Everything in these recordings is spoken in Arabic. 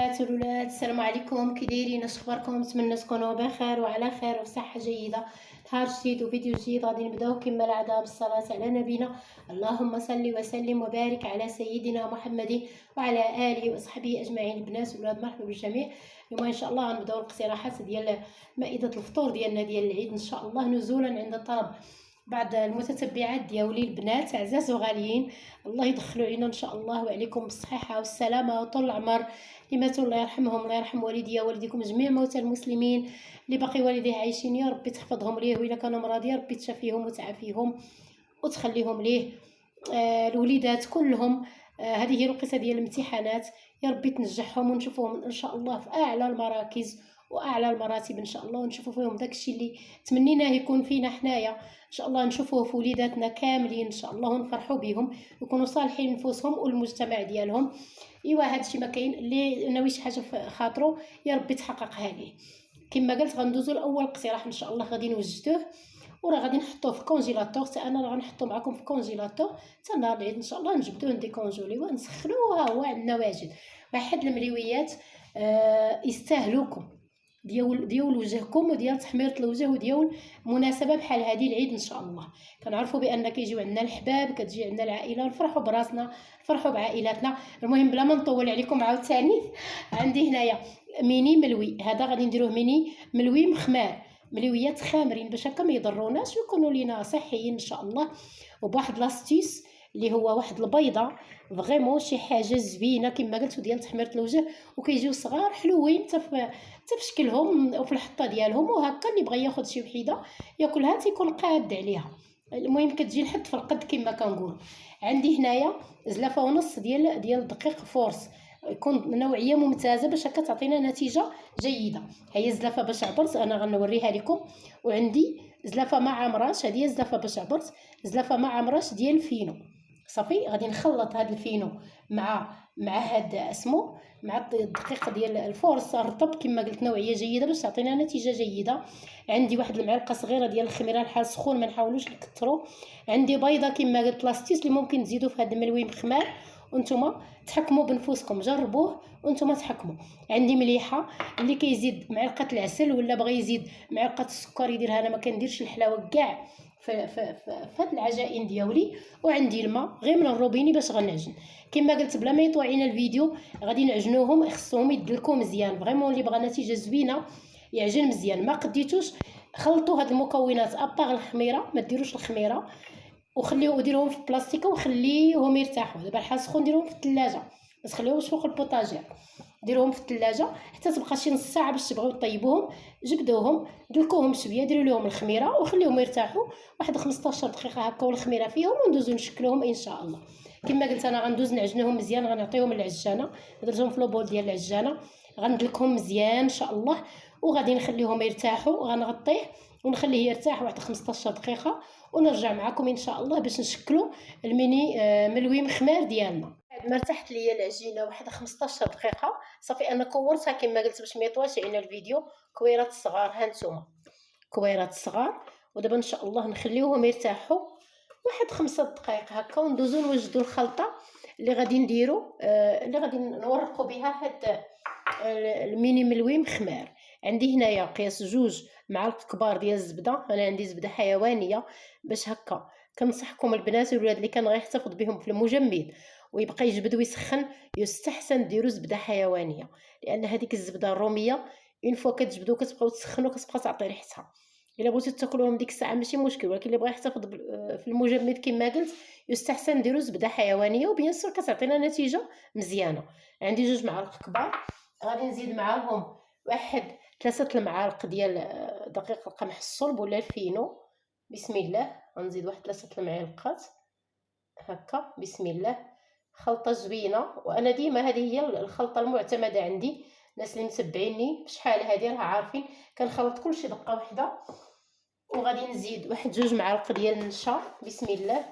الولاد، السلام عليكم. كي دايرين؟ اش اخباركم؟ نتمنى تكونوا بخير وعلى خير وصحه جيده. نهار جديد وفيديو جديد غادي نبداو كما العاده بالصلاه على نبينا. اللهم صل وسلم وبارك على سيدنا محمد وعلى اله وصحبه اجمعين. البنات والولاد مرحبا بالجميع. اليوم ان شاء الله غنبداو الاقتراحات ديال مائده الفطور ديالنا ديال العيد ان شاء الله، نزولا عند طلب بعض المتتبعات ديالي البنات عزاز وغاليين. الله يدخلوا علينا ان شاء الله وعليكم بالصحه والسلامه وطول العمر. اللي ماتوا الله يرحمهم، الله يرحم والديا ووالديكم جميع موتى المسلمين. اللي باقي والديه عايشين يا ربي تحفظهم ليه، والا كانوا مرضى يا ربي تشافيهم وتعافيهم وتخليهم ليه. الوليدات كلهم. هذه هي القصه ديال الامتحانات، يا ربي تنجحهم ونشوفوهم ان شاء الله في اعلى المراكز واعلى المراتب ان شاء الله، ونشوفوا فيهم داكشي اللي تمنيناه يكون فينا حنايا ان شاء الله، نشوفوه في وليداتنا كاملين ان شاء الله ونفرحوا بهم، يكونوا صالحين لنفوسهم والمجتمع ديالهم. ايوا هادشي ما كاين اللي ناوي شي حاجه في خاطرو يا ربي تحققها ليه. كما قلت غندوزو لاول اقتراح ان شاء الله، غادي نوجدوه وراه غادي نحطوه في كونجيلاتور. حتى انا راه غنحطو معكم في كونجيلاتور حتى نهار العيد ان شاء الله، نجبدوه نديكونجوليوه نسخنوه. ها هو عندنا واجد واحد المليويات يستاهلوكم ديال وجهكم وديال تحميره الوجه وديال مناسبه بحال هذه العيد ان شاء الله. كنعرفوا بان كيجيو عندنا الحباب، كتجي عندنا العائله، نفرحوا براسنا نفرحوا بعائلاتنا. المهم بلا ما نطول عليكم عاوتاني، عندي هنايا ميني ملوي. هذا غادي نديروه ميني ملوي مخمار، ملويات خامرين باش هكا ما يضروناش ويكونوا لينا صحيين ان شاء الله. وبواحد لاستيس اللي هو واحد البيضه فريمون شي حاجه زوينه كما قلت ديال تحميره الوجه، وكيجيو صغار حلوين حتى في شكلهم وفي الحطه ديالهم. وهكا اللي بغى ياخذ شي وحيده ياكلها تيكون قاد عليها. المهم كتجي لحد في القد كما كنقول. عندي هنايا زلافه ونص ديال دقيق فورس، يكون نوعيه ممتازه باش هكا تعطينا نتيجه جيده. هي زلافه باش عبرت انا غنوريها لكم. وعندي زلافه مع عمراش، هذه زلافه باش عبرت، زلافه مع عمراش ديال الفينو. صافي غادي نخلط هذا الفينو مع هذا اسمه مع الدقيق ديال الفورس الرطب كما قلت، نوعيه جيده باش تعطينا نتيجه جيده. عندي واحد المعلقه صغيره ديال الخميره الحال سخون، ما نحاولوش نكثروا. عندي بيضه كما قلت لاستيس اللي ممكن تزيدوا في هذا الملوي مخمار، وانتم تحكموا بنفوسكم، جربوه وانتم تحكموا. عندي مليحه، اللي كيزيد معلقه العسل ولا بغى يزيد معلقه السكر يديرها، انا ما كنديرش الحلاوه كاع في هاد العجائن ديالي. وعندي الماء غير من الروبيني باش غنعجن. كما قلت بلا ما يطوى علينا الفيديو غادي نعجنوهم، خصهم يدلكوا مزيان فريمون. اللي بغى نتيجه زوينه يعجن مزيان. ما قديتوش خلطوا هاد المكونات ابار الخميره، ما ديروش الخميره وخليوه ديروهم في بلاستيكه وخليوهم يرتاحوا. دابا الحال سخون ديروهم في الثلاجه، ما تخليوهمش فوق البوطاجير، ديروهم في الثلاجه حتى تبقى شي نص ساعه باش تبغيو طيبوهم. جبدوهم دلكوهم شويه، ديروا لهم الخميره وخليوهم يرتاحوا واحد 15 دقيقه هكا والخميره فيهم، وندوزو نشكلوهم ان شاء الله. كما قلت انا غندوز نعجنوهم مزيان، غنعطيهم العجانه، درتهم في لوبول ديال العجانه، غندلكهم مزيان ان شاء الله وغادي نخليهم يرتاحوا. غنغطيه ونخليه يرتاح واحد 15 دقيقه ونرجع معكم ان شاء الله باش نشكلوا الميني ملوي مخمار ديالنا. بعد ما ارتاحت ليا العجينه واحد 15 دقيقه صافي انا كورتها كما قلت باش ما يطولش علينا الفيديو. كويرات الصغار ها نتوما، كويرات الصغار. ودابا ان شاء الله نخليوهم يرتاحوا واحد 5 دقائق هكا، وندوزو نوجدوا الخلطه اللي غادي نديرو اللي غادي نورقوا بها هاد الميني ملوي مخمار. عندي هنايا قياس 2 معالق كبار ديال الزبده، انا عندي زبده حيوانيه باش هكا. كنصحكم البنات والولاد اللي كان غيحتفظ بهم في المجمد ويبقى يجبد ويسخن، يستحسن ديروا زبده حيوانيه، لان هذيك الزبده الروميه اون فوا كتجبدوا كتبقاو تسخنوا كتبقى تعطي ريحتها. الا بغيتو تاكلوهم ديك الساعه ماشي مشكل، ولكن اللي بغى يحتفظ في المجمد كما قلت يستحسن ديروا زبده حيوانيه، وبيان سور كتعطينا نتيجه مزيانه. عندي 2 معالق كبار، غادي نزيد معاهم واحد 3 المعالق ديال دقيق القمح الصلب ولا الفينو. بسم الله. غنزيد واحد 3 المعالق هكا بسم الله. خلطه زوينه، وانا ديما هذه هي الخلطه المعتمده عندي. الناس اللي متبعيني بشحال هذه راه عارفين كنخلط كلشي دقه واحده. وغادي نزيد واحد 2 معالق ديال النشا بسم الله،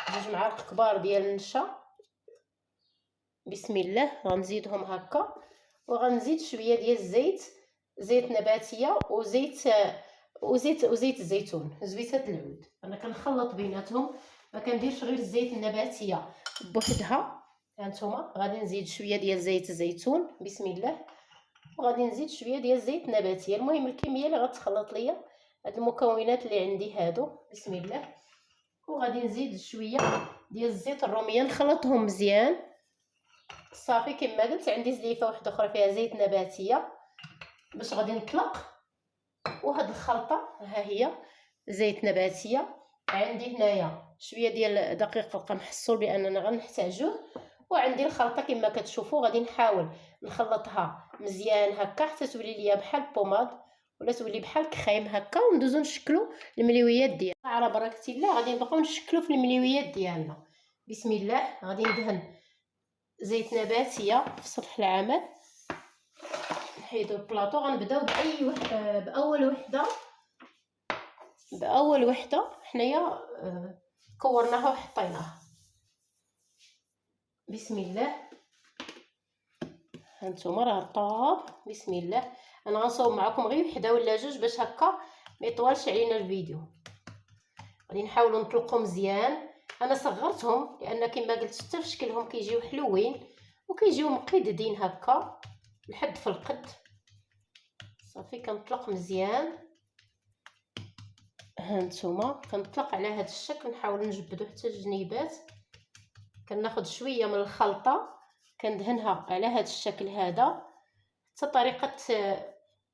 2 معالق كبار ديال النشا بسم الله. غنزيدهم هكا، وغنزيد شويه ديال الزيت، زيت نباتيه وزيت الزيتون، زويته العود. انا كنخلط بيناتهم، ما كنديرش غير الزيت النباتيه بوحدها هانتوما غادي نزيد شويه ديال زيت الزيتون بسم الله، وغادي نزيد شويه ديال زيت نباتيه. المهم الكميه اللي غتخلط ليا هاد المكونات اللي عندي هادو بسم الله. وغادي نزيد شويه ديال الزيت الروميه نخلطهم مزيان صافي. كما قلت عندي زليفه واحده اخرى فيها زيت نباتيه باش غادي نطلق. وهاد الخلطه ها هي زيت نباتيه. عندي هنايا شويه ديال دقيق القمح الصلب لاننا غنحتاجوه. وعندي الخلطه كما كتشوفوا غادي نحاول نخلطها مزيان هكا حتى تولي ليا بحال بوماد ولا تولي بحال كريم هكا، وندوزو نشكلو المليويات ديالنا. على بركه الله غادي نبقاو نشكلو في المليويات ديالنا بسم الله. غادي ندهن زيت نباتيه في سطح العمل. نحيدو البلاطو. غنبداو باول وحده حنايا كورناها وحطيناها بسم الله. هانتوما راه طاب بسم الله. انا غنصاوب معكم غير وحده ولا جوج باش هكا ما يطولش علينا الفيديو. غادي نحاولوا نطلقوا مزيان. انا صغرتهم لان كما قلت حتى في شكلهم كيجيو حلوين وكيجيو مقددين هكا لحد في القد صافي. كنطلق مزيان. هانتوما كنطلق على هذا الشكل. نحاول نجبدو حتى الجنيبات. كناخذ شويه من الخلطه كندهنها على هذا الشكل هذا. حتى طريقه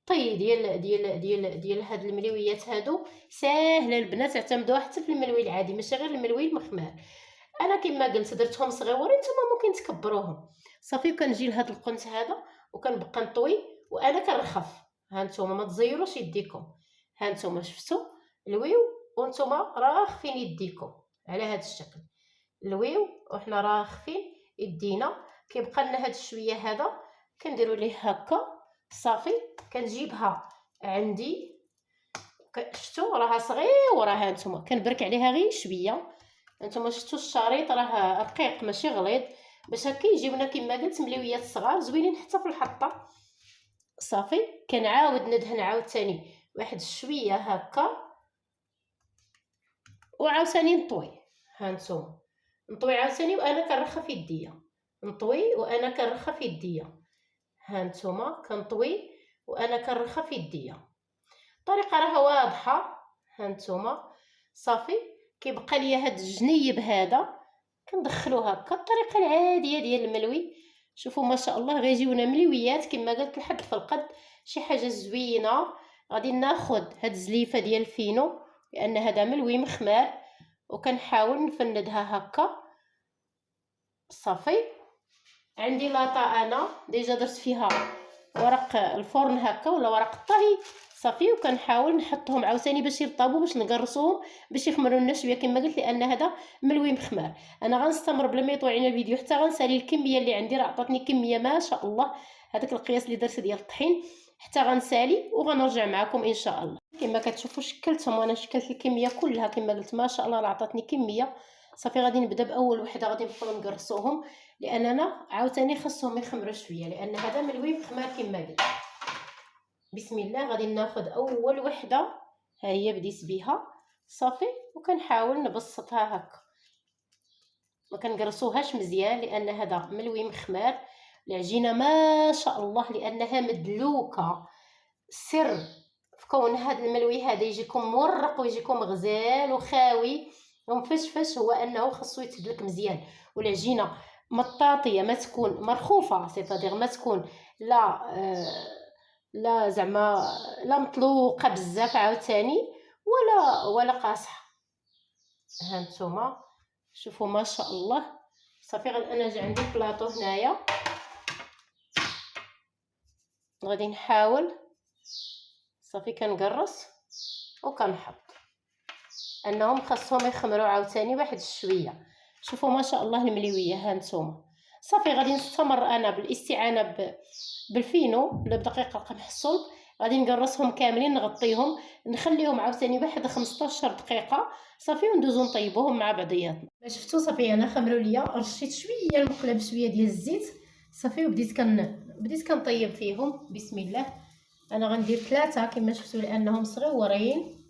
طي ديال هاد الملويات هادو ساهله. البنات اعتمدوها حتى في الملوي العادي ماشي غير الملوي المخمار. انا كما قلت درتهم صغيورين نتوما ممكن تكبروهم صافي. وكنجي لهاد القنت هذا وكنبقى نطوي وانا كنرخف. هانتوما ما تزيروش يديكم. هانتوما شفتوا الويو وانتوما راخفين يديكم على هذا الشكل. الويو وحنا راخفين يدينا. كيبقى لنا هاد الشويه هذا كنديروا ليه هكا صافي. كنجيبها عندي شفتوا راها صغيره. هانتوما كنبرك عليها غير شويه. هانتوما شفتوا الشريط راه رقيق ماشي غليظ باش هكا يجيونا كما قلت مليويات صغار زوينين حتى في الحطه صافي. كنعاود ندهن عاوتاني واحد شويه هكا وعاوتاني نطوي. هانتوما نطوي عاوتاني وانا كنرخف يديا. نطوي وانا كنرخف يديا. هانتوما كنطوي وانا كنرخف يديا. الطريقه راها واضحه. هانتوما صافي. كيبقى ليا هاد الجنيب هذا كندخلو هكا الطريقه العاديه ديال الملوي. شوفوا ما شاء الله غيجيونا ملويات كما قلت لحد في القد شي حاجه زوينه. غادي ناخذ هاد الزليفه ديال الفينو لان هذا ملوي مخمار وكنحاول نفندها هكا صافي. عندي لاطا انا ديجا درت فيها ورق الفرن هكا ولا ورق الطهي صافي. وكنحاول نحطهم عاوتاني باش يرطبوا باش نقرصوهم باش يخمروا لنا شويه كما قلت لان هذا ملوي مخمار. انا غنستمر بلا ما يطول علينا الفيديو حتى غنسالي الكميه اللي عندي. راه عطاتني كميه ما شاء الله. هذاك القياس اللي درت ديال الطحين حتى غنسالي وغنرجع معكم ان شاء الله. كما كتشوفوا شكلتهم وانا شكلت الكميه كلها كما قلت ما شاء الله. راه عطاتني كميه صافي. غادي نبدا باول وحده غادي نبقاو نقرصوهم لاننا عاوتاني خاصهم يخمروا شويه لان هذا ملوي مخمار كما قلت. بسم الله. غادي ناخذ اول وحده ها هي بديت بها صافي. وكنحاول نبسطها هكا ما كنقرصوهاش مزيان لان هذا ملوي مخمار. العجينه ما شاء الله لانها مدلوكه. السر في كون هذا الملوي هذا يجيكم مورق ويجيكم غزال وخاوي ومفشفش هو انه خاصو يتدلك مزيان. والعجينه مطاطيه ما تكون مرخوفه سيتادير ما تكون لا زعما لا مطلوقه بزاف عاوتاني ولا قاصحه. هانتوما شوفوا ما شاء الله صافي. انا جا عندي بلاطو هنايا غادي نحاول صافي كنقرص وكنحط انهم خاصهم يخمروا عاوتاني واحد الشويه. شوفوا ما شاء الله المليويه. هانتوما صافي. غادي نستمر انا بالاستعانه بالفينو ولا بدقيق القمح الصلب. غادي نقرصهم كاملين نغطيهم نخليهم عاوتاني واحد 15 دقيقه صافي وندوزو نطيبوهم مع بعضياتنا. شفتوا صافي انا خمروا ليا. رشيت شويه المقلب شويه ديال الزيت صافي وبديت كنطيب فيهم بسم الله. انا غندير 3 كما شفتوا لانهم صغيورين.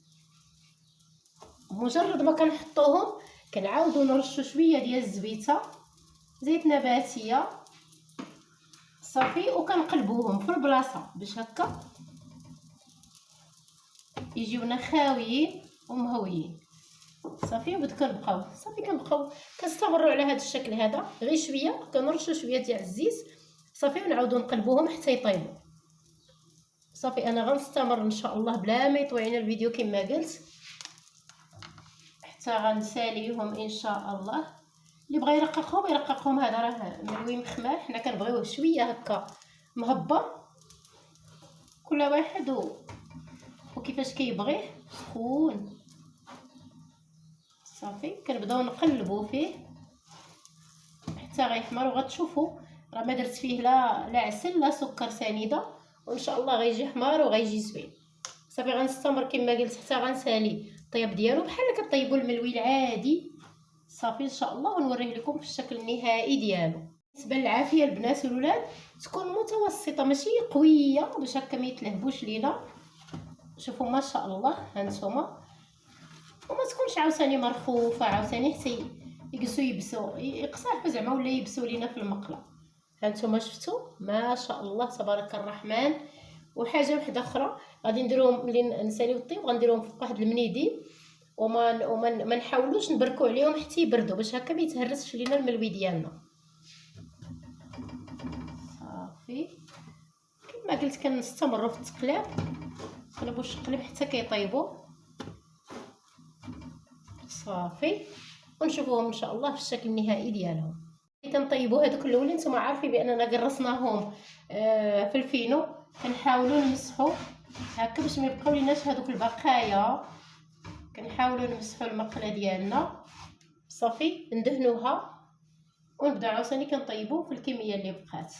مجرد ما كنحطوهم كنعاودو نرشو شويه ديال الزبيته زيت نباتيه صافي. وكنقلبوهم في البلاصه باش هكا يجيونا خاويين ومهويين صافي. وبد كنبقاو صافي كنبقاو كنستمروا على هذا الشكل هذا، غير شويه كنرشوا شويه ديال الزيت صافي، ونعاودو نقلبوهم حتى يطيبوا صافي. انا غنستمر ان شاء الله بلا ما يطوي علينا الفيديو كما قلت حتى غنساليهم ان شاء الله. اللي بغى يرققهم يرققهم، هذا راه ملوي مخمار، حنا كنبغيوه شويه هكا مهبر، كل واحد وكيفاش كيبغيه سخون صافي. كنبداو نقلبوا فيه حتى غيحمر، وغتشوفوا راه ما درت فيه لا عسل لا سكر سنيده، وان شاء الله غيجي حمار وغيجي زوين صافي. غنستمر كما قلت حتى غنسالي الطياب ديالو بحال كطيبوا الملوي العادي صافي ان شاء الله، ونوريه لكم في الشكل النهائي ديالو. بالنسبه للعافيه البنات والولاد تكون متوسطه ماشي قويه باش هكا ما يتلهبوش لينا. شوفوا ما شاء الله هانتوما، وما تكونش عاوتاني مرخوفه عاوتاني حتى يجلسوا يبسوا يقصحوا زعما ولا يبسوا لينا في المقله. هانتوما شفتوا ما شاء الله تبارك الرحمن. وحاجه واحده اخرى غادي نديروهم ملي نساليو الطيب غنديروهم فوق واحد المنيديل، وما نحاولوش نبركو عليهم حتى يبردوا باش هكا ما يتهرسش لينا الملوي ديالنا صافي. كما قلت كنستمروا في التقليب، نقلبوا القلب حتى كيطيبوا صافي، ونشوفوهم ان شاء الله في الشكل النهائي ديالهم. كنطيبوا هذوك الاولين نتوما عارفين باننا قرصناهم في الفينو، كنحاولوا نمسحوا هكا باش ما يبقاو ليناش هذوك البقايا. كنحاولوا نمسحوا المقله ديالنا صافي، ندهنوها ونبداو عاوتاني كنطيبوا في الكميه اللي بقات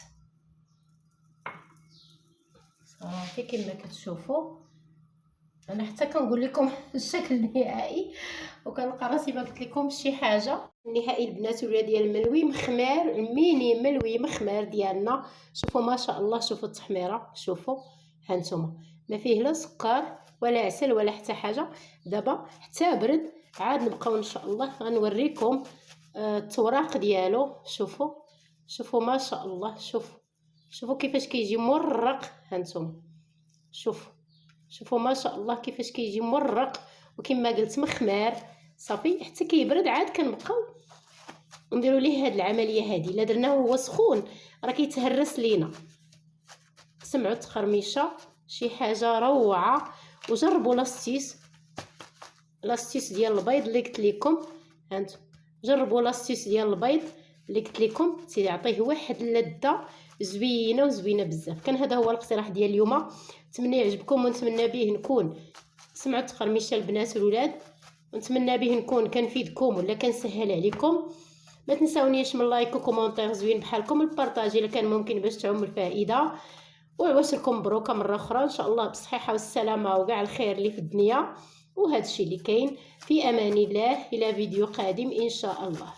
صافي. كما كتشوفوا انا حتى كنقول لكم الشكل النهائي، وكنلقى راسي ما قلت لكم شي حاجه. النهائي البنات والولاد ديال الملوي مخمار، الميني ملوي مخمار ديالنا. شوفوا ما شاء الله، شوفوا التحميره، شوفوا هانتوما ما فيه لا سكر ولا عسل ولا حتى حاجه. دابا حتى برد عاد نبقاو ان شاء الله غنوريكم التوراق ديالو. شوفوا ما شاء الله، شوفوا كيفاش كيجي مرق هانتوما. شوفوا ما شاء الله كيفاش كيجي مرق، وكما قلت مخمار صافي. حتى كيبرد عاد كنبقاو نديروا ليه هاد العمليه هادي. الا درناه وهو سخون راه كيتهرس لينا. سمعوا التخرميشه، شي حاجه روعه. وجربوا لاستيس ديال البيض اللي قلت لكم، هانتو جربوا لاستيس ديال البيض اللي قلت لكم، تيعطيه واحد اللذه زوينه بزاف. كان هذا هو الاقتراح ديال اليوم، نتمنى يعجبكم ونتمنى به نكون سمعوا التخرميشه البنات والولاد، ونتمنى به نكون كنفيدكم ولا كنسهل عليكم. ما تنساونيش من لايك وكومونتير زوين بحالكم، البارطاج الا كان ممكن باش تعم الفائده. وعواشركم مبروكه مره اخرى ان شاء الله بالصحه والسلامه وكاع الخير اللي في الدنيا، وهذا الشيء اللي كاين. في امان الله، الى فيديو قادم ان شاء الله.